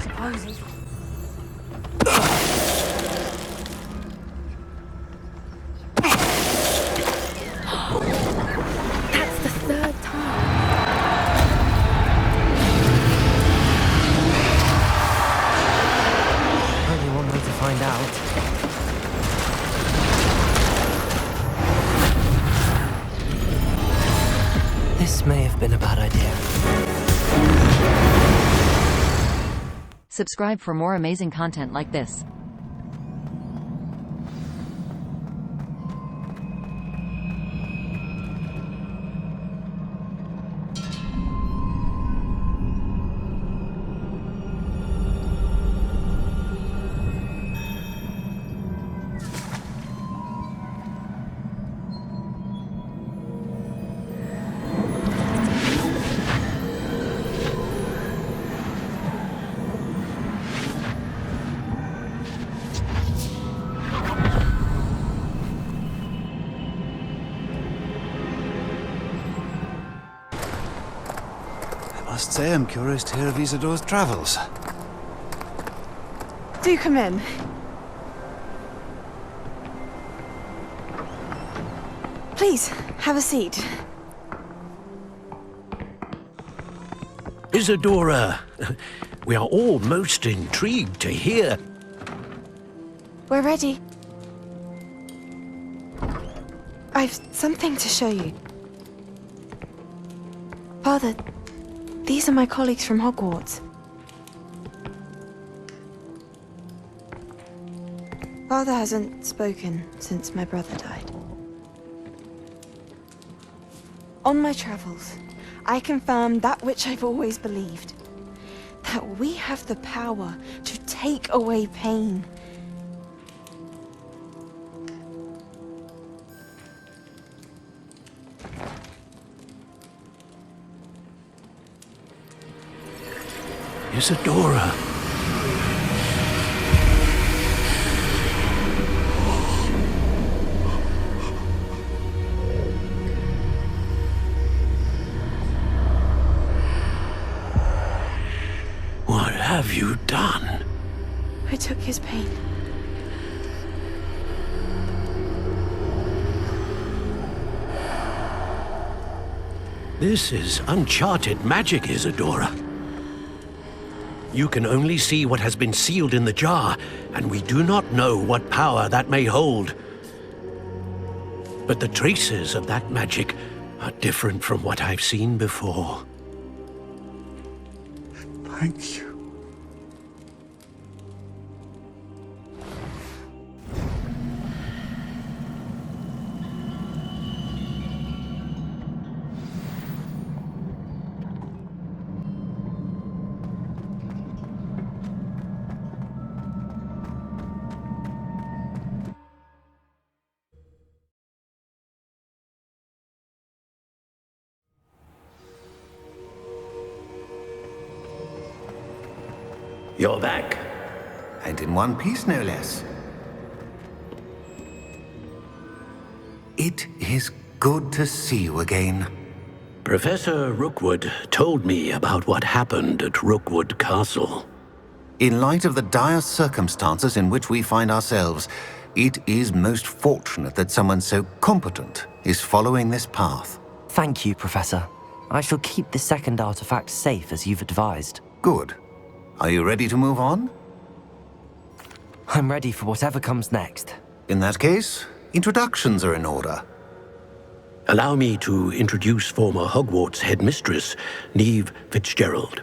Supposes. That's the third time. Only one way to find out. This may have been a bad idea. Subscribe for more amazing content like this. I must say I'm curious to hear of Isadore's travels. Do come in. Please, have a seat. Isadora, we are all most intrigued to hear. We're ready. I've something to show you. Father, these are my colleagues from Hogwarts. Father hasn't spoken since my brother died. On my travels, I confirmed that which I've always believed. That we have the power to take away pain. Isadora. What have you done? I took his pain. This is uncharted magic, Isadora. You can only see what has been sealed in the jar, and we do not know what power that may hold. But the traces of that magic are different from what I've seen before. Thank you. You're back. And in one piece, no less. It is good to see you again. Professor Rookwood told me about what happened at Rookwood Castle. In light of the dire circumstances in which we find ourselves, it is most fortunate that someone so competent is following this path. Thank you, Professor. I shall keep the second artifact safe as you've advised. Good. Are you ready to move on? I'm ready for whatever comes next. In that case, introductions are in order. Allow me to introduce former Hogwarts headmistress, Neve Fitzgerald.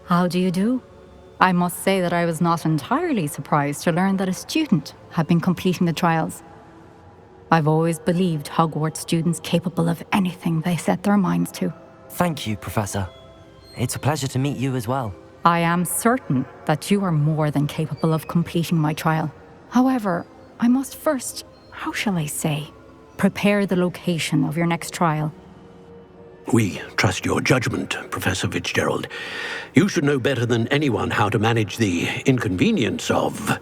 How do you do? I must say that I was not entirely surprised to learn that a student had been completing the trials. I've always believed Hogwarts students capable of anything they set their minds to. Thank you, Professor. It's a pleasure to meet you as well. I am certain that you are more than capable of completing my trial. However, I must first, how shall I say, prepare the location of your next trial. We trust your judgment, Professor Fitzgerald. You should know better than anyone how to manage the inconvenience of,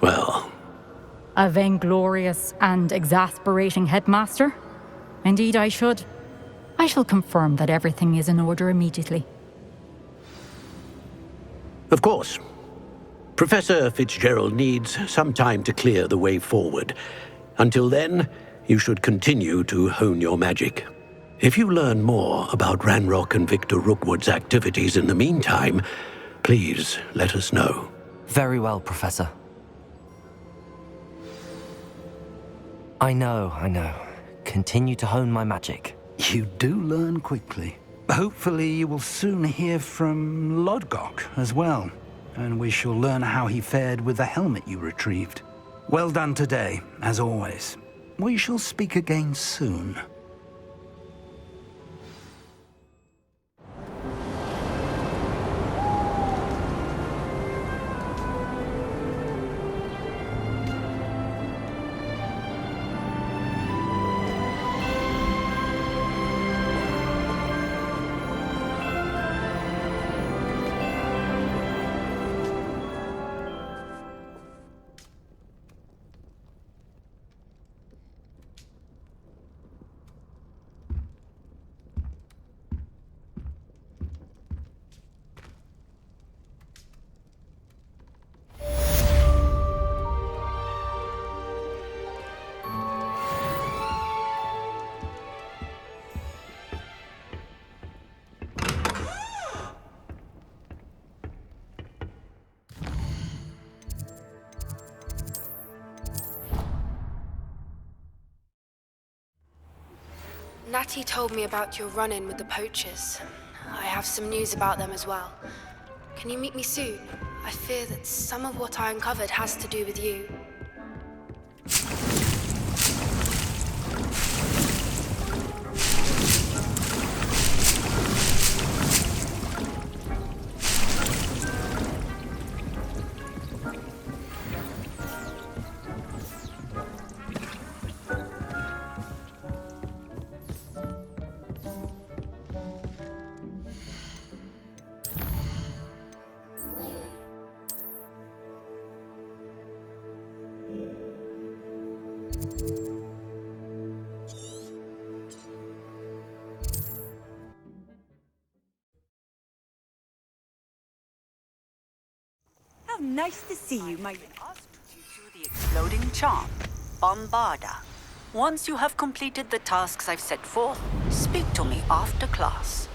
well, A vainglorious and exasperating headmaster? Indeed, I should. I shall confirm that everything is in order immediately. Of course. Professor Fitzgerald needs some time to clear the way forward. Until then, you should continue to hone your magic. If you learn more about Ranrock and Victor Rookwood's activities in the meantime, please let us know. Very well, Professor. I know. Continue to hone my magic. You do learn quickly. Hopefully you will soon hear from Lodgok as well, and we shall learn how he fared with the helmet you retrieved. Well done today, as always. We shall speak again soon. Natty told me about your run-in with the poachers. I have some news about them as well. Can you meet me soon? I fear that some of what I uncovered has to do with you. How nice to see you, my... The exploding charm, Bombarda. Once you have completed the tasks I've set forth, speak to me after class.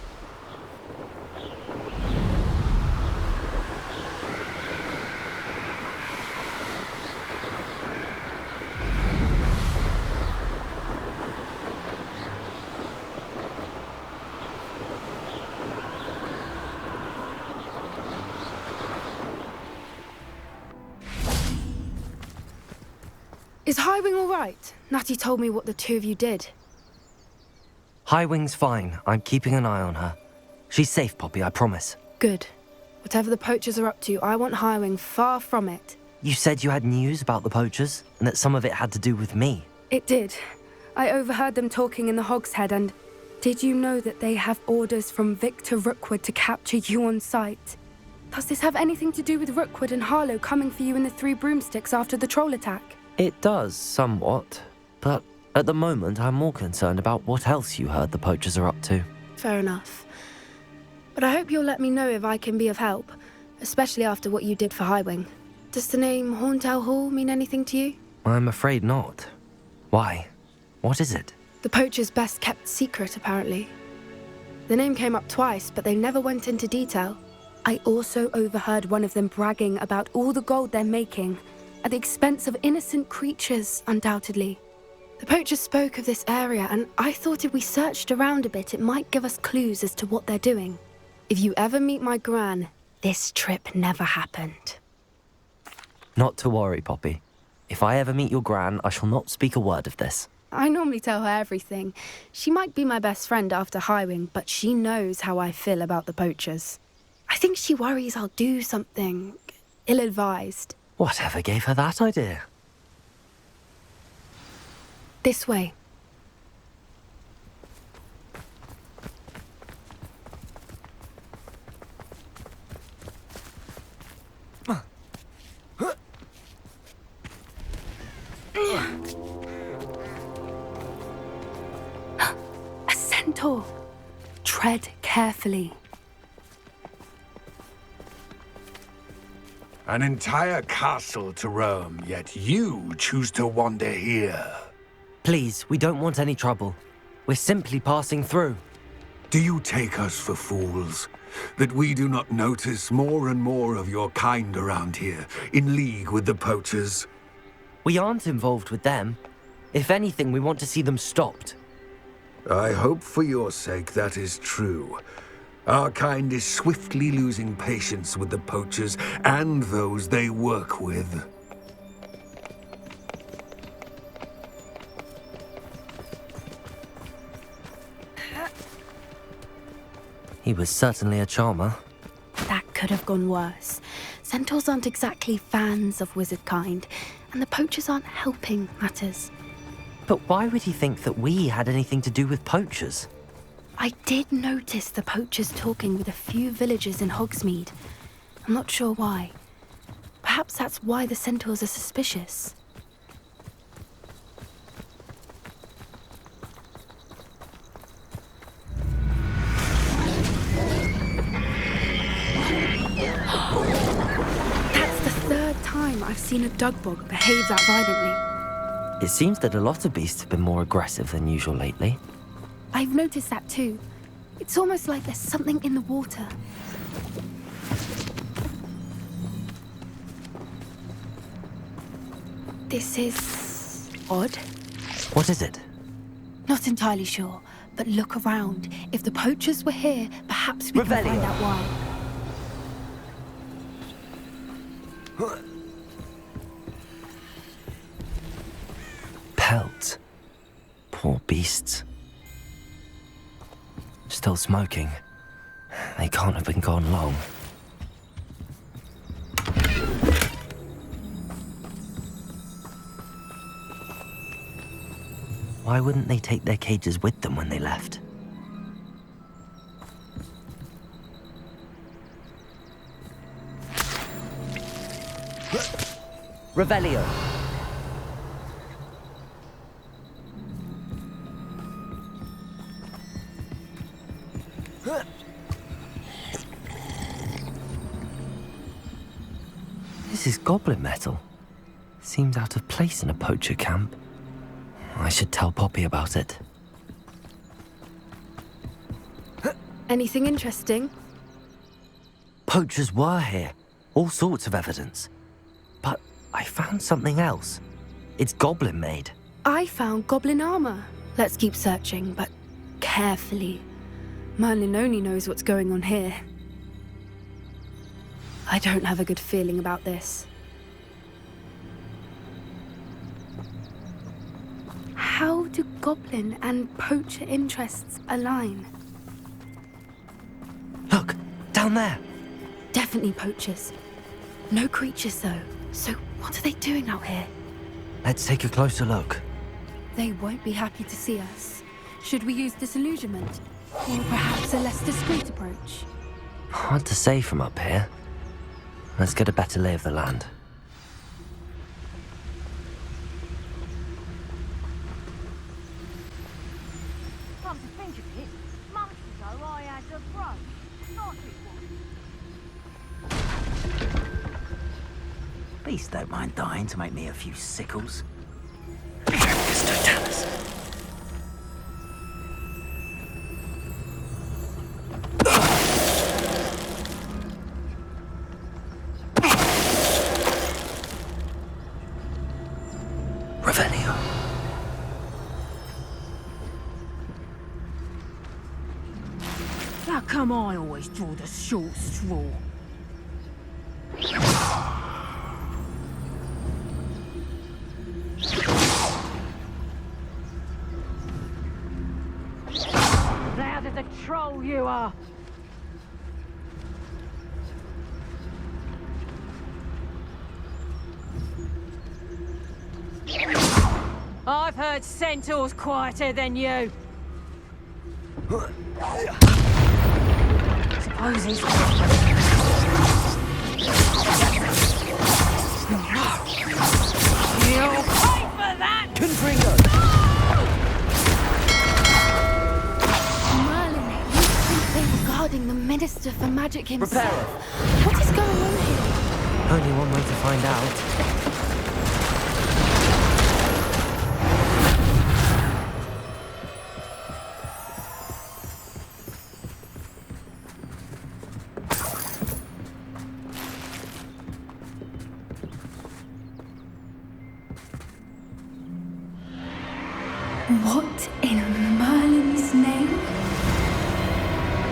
Is Highwing all right? Natty told me what the two of you did. Highwing's fine. I'm keeping an eye on her. She's safe, Poppy, I promise. Good. Whatever the poachers are up to, I want Highwing far from it. You said you had news about the poachers, and that some of it had to do with me. It did. I overheard them talking in the Hogshead, and did you know that they have orders from Victor Rookwood to capture you on sight? Does this have anything to do with Rookwood and Harlow coming for you in the Three Broomsticks after the troll attack? It does, somewhat. But at the moment, I'm more concerned about what else you heard the poachers are up to. Fair enough. But I hope you'll let me know if I can be of help, especially after what you did for Highwing. Does the name Horntail Hall mean anything to you? I'm afraid not. Why? What is it? The poachers' best kept secret, apparently. The name came up twice, but they never went into detail. I also overheard one of them bragging about all the gold they're making, at the expense of innocent creatures, undoubtedly. The poachers spoke of this area, and I thought if we searched around a bit, it might give us clues as to what they're doing. If you ever meet my gran, this trip never happened. Not to worry, Poppy. If I ever meet your gran, I shall not speak a word of this. I normally tell her everything. She might be my best friend after Highwing, but she knows how I feel about the poachers. I think she worries I'll do something ill-advised. Whatever gave her that idea? This way. A centaur! Tread carefully. An entire castle to roam, yet you choose to wander here. Please, we don't want any trouble. We're simply passing through. Do you take us for fools? That we do not notice more and more of your kind around here, in league with the poachers? We aren't involved with them. If anything, we want to see them stopped. I hope for your sake that is true. Our kind is swiftly losing patience with the poachers and those they work with. He was certainly a charmer. That could have gone worse. Centaurs aren't exactly fans of wizard kind, and the poachers aren't helping matters. But why would he think that we had anything to do with poachers? I did notice the poachers talking with a few villagers in Hogsmeade. I'm not sure why. Perhaps that's why the centaurs are suspicious. That's the third time I've seen a dugbog behave that violently. It seems that a lot of beasts have been more aggressive than usual lately. I've noticed that too. It's almost like there's something in the water. This is odd. What is it? Not entirely sure, but look around. If the poachers were here, perhaps we can find out why. Pelts. Poor beasts. Still smoking. They can't have been gone long. Why wouldn't they take their cages with them when they left? Revelio. This is goblin metal. Seems out of place in a poacher camp. I should tell Poppy about it. Anything interesting? Poachers were here. All sorts of evidence. But I found something else. It's goblin made. I found goblin armor. Let's keep searching, but carefully. Merlin only knows what's going on here. I don't have a good feeling about this. How do goblin and poacher interests align? Look, down there. Definitely poachers. No creatures though. So what are they doing out here? Let's take a closer look. They won't be happy to see us. Should we use disillusionment? Or perhaps a less discreet approach? Hard to say from up here. Let's get a better lay of the land. Come to think of it, months ago I had a brooch. Nice it was. Beast don't mind dying to make me a few sickles. Mr. Dallas. Revelio. How come I always draw the short straw? Loud as a troll you are! I've heard centaurs quieter than you. Suppose he's... You'll pay for that! Confringo! Merlin, you think they were guarding the Minister for Magic himself? Prepare. What is going on here? Only one way to find out. What in Merlin's name?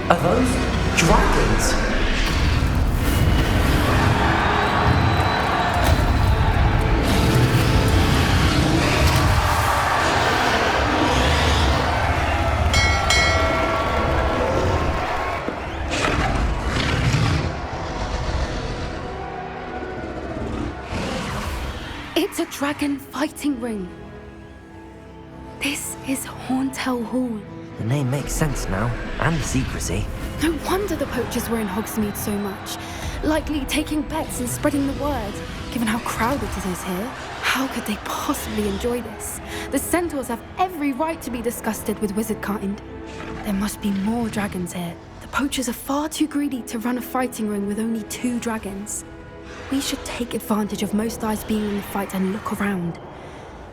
Are those dragons? It's a dragon fighting ring. This is Hauntel Hall. The name makes sense now, and the secrecy. No wonder the poachers were in Hogsmeade so much. Likely taking bets and spreading the word, given how crowded it is here. How could they possibly enjoy this? The centaurs have every right to be disgusted with wizardkind. There must be more dragons here. The poachers are far too greedy to run a fighting ring with only 2 dragons. We should take advantage of most eyes being in the fight and look around.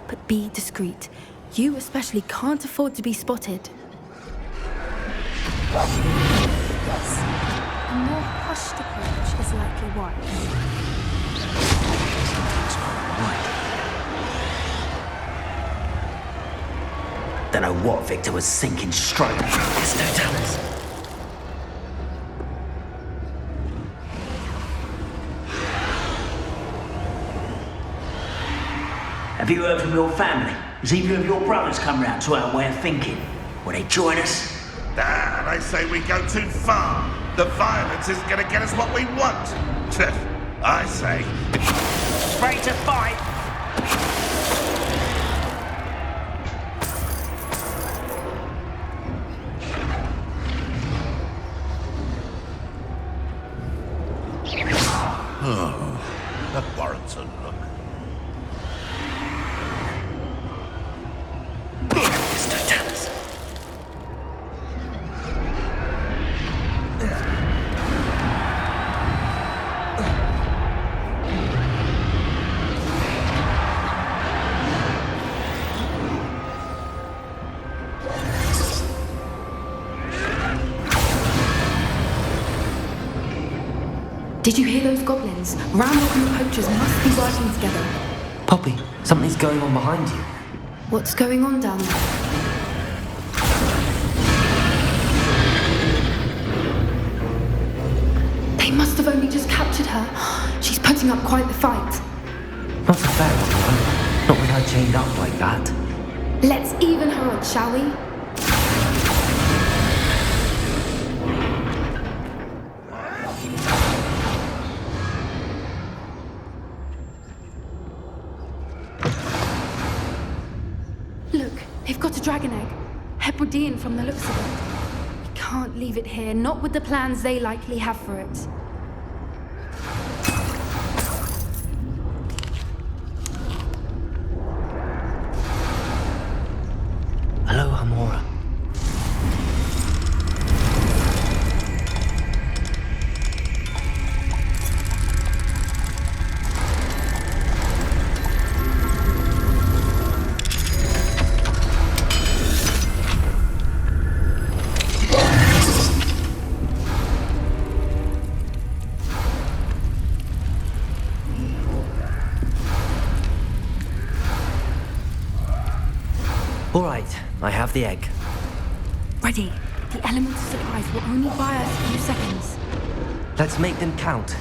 But be discreet. You especially can't afford to be spotted. Yes. A more hushed approach is likely wise. Don't know what Victor was thinking straight. There's no tellers. Have you heard from your family? Has either of your brothers come round to our way of thinking? Will they join us? They say we go too far. The violence isn't going to get us what we want. I say... Ready to fight? Oh, that warrants a look. Mr. Tellers. Did you hear those goblins? Ramrock and the poachers must be working together. Poppy, something's going on behind you. What's going on down there? They must have only just captured her. She's putting up quite the fight. Not a fair one, not with her chained up like that. Let's even her odds, shall we? Look, they've got a dragon egg. Hebridean from the looks of it. We can't leave it here, not with the plans they likely have for it. Hello, Hamora. All right, I have the egg. Ready. The element of surprise will only buy us a few seconds. Let's make them count.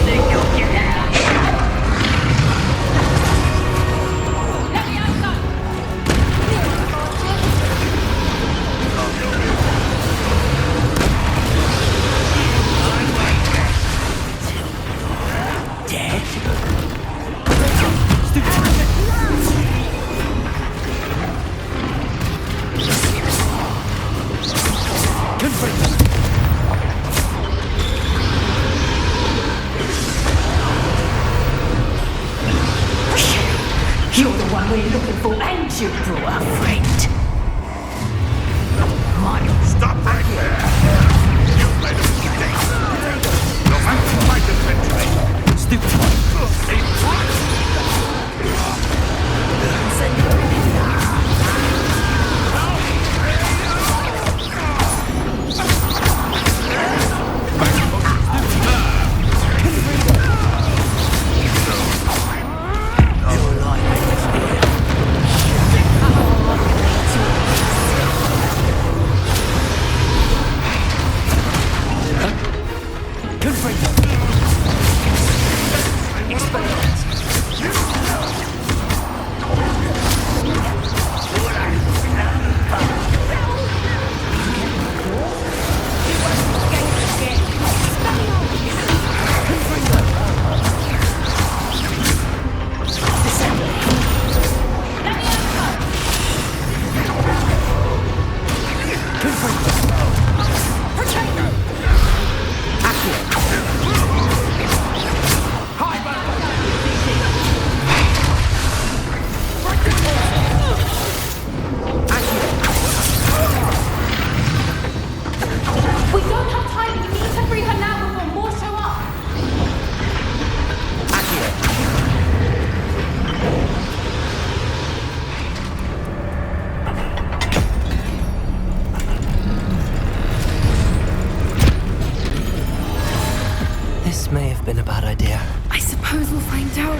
They looking for, and you brought a friend. Stop right there! You've made a mistake. You'll have to fight eventually. Stupid. This may have been a bad idea. I suppose we'll find out.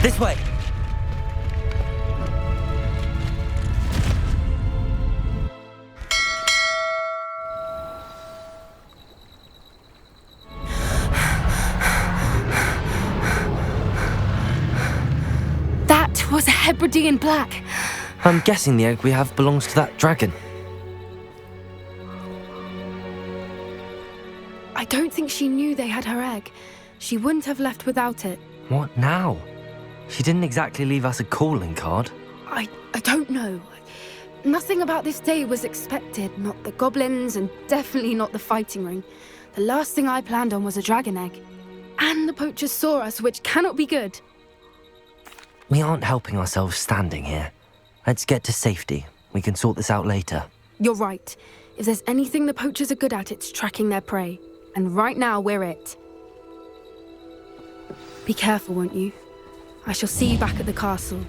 This way! That was a Hebridean black. I'm guessing the egg we have belongs to that dragon. I don't think she knew they had her egg. She wouldn't have left without it. What now? She didn't exactly leave us a calling card. I don't know. Nothing about this day was expected. Not the goblins, and definitely not the fighting ring. The last thing I planned on was a dragon egg. And the poachers saw us, which cannot be good. We aren't helping ourselves standing here. Let's get to safety. We can sort this out later. You're right. If there's anything the poachers are good at, it's tracking their prey. And right now, we're it. Be careful, won't you? I shall see you back at the castle.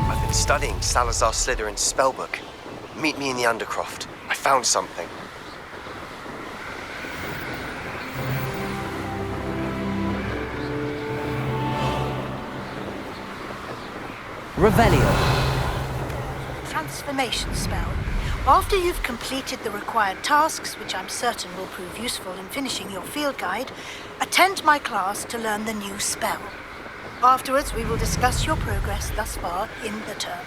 I've been studying Salazar Slytherin's spellbook. Meet me in the Undercroft. I found something. Revelio. Transformation spell. After you've completed the required tasks, which I'm certain will prove useful in finishing your field guide, attend my class to learn the new spell. Afterwards, we will discuss your progress thus far in the term.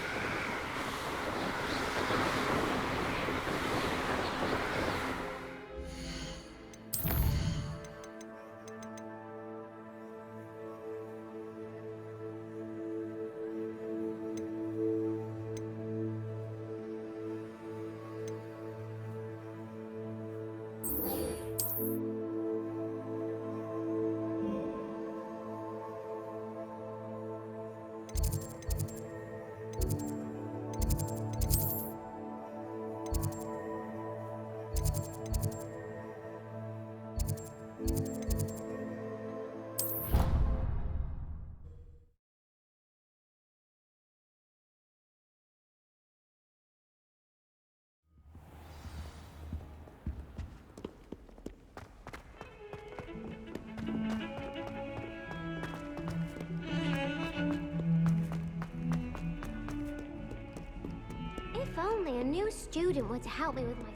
new student were to help me with my